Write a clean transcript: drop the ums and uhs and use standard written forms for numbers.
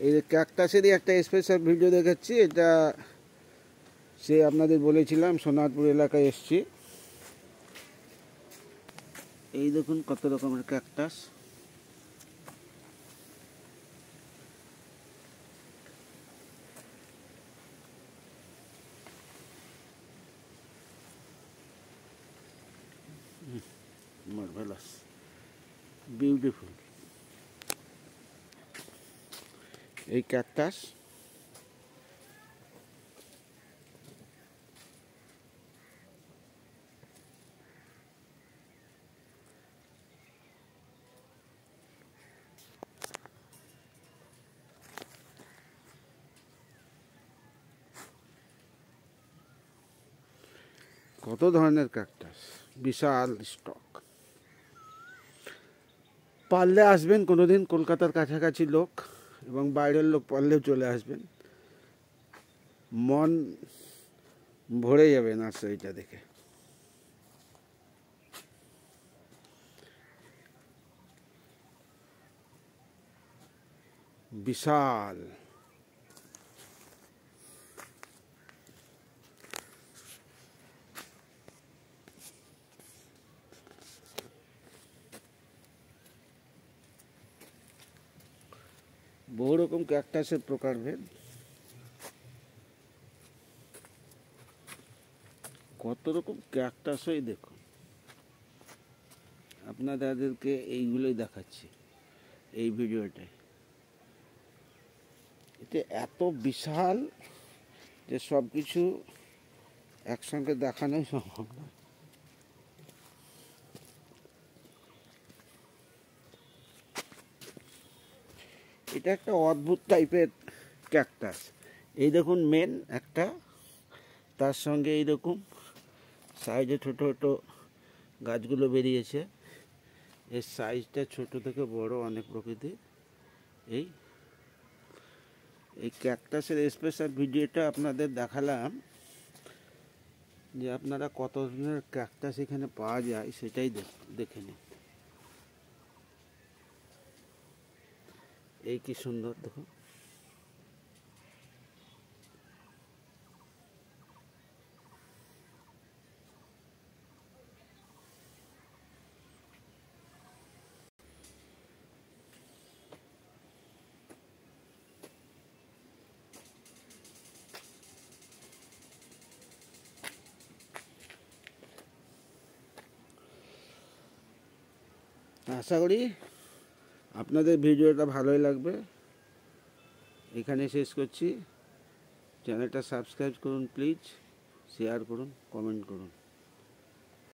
এই ক্যাকটাসেরই একটা special video দেখাচ্ছি। এটা সে আপনাদের বলেছিলাম সোনারপুর এলাকায় এসছি। এই দেখুন কত রকমের ক্যাকটাস। মার্ভেলাস, বিউটিফুল এই ক্যাকটাস। কত ধরনের ক্যাকটাস, বিশাল স্টক। পারলে আসবেন কোনোদিন, কলকাতার কাছাকাছি লোক এবং বাইরের লোক পারলেও চলে আসবেন, মন ভরে যাবে নার্সারিটা দেখে। বিশাল বহু রকম ক্যাকটাসের প্রকারভেদ। কত রকম ক্যাকটাসই দেখুন, আপনাদেরকে এইগুলোই দেখাচ্ছি এই ভিডিওটায়। এটা এত বিশাল যে সব কিছু একসঙ্গে দেখানোই সম্ভব না। এটা একটা অদ্ভুত টাইপের ক্যাকটাস। এই দেখুন মেন একটা, তার সঙ্গে এইরকম সাইজে ছোট ছোট গাছগুলো বেরিয়েছে। এর সাইজটা ছোট থেকে বড় অনেক প্রকৃতির। এই এই ক্যাকটাসের স্পেশাল ভিডিওটা আপনাদের দেখালাম যে আপনারা কত ধরনের ক্যাকটাস এখানে পাওয়া যায় সেটাই দেখে নিন। এই কি সুন্দর দেখুন। আশা করি আপনাদের ভিডিওটা ভালোই লাগবে। এখানে শেষ করছি। চ্যানেলটা সাবস্ক্রাইব করুন প্লিজ, শেয়ার করুন, কমেন্ট করুন।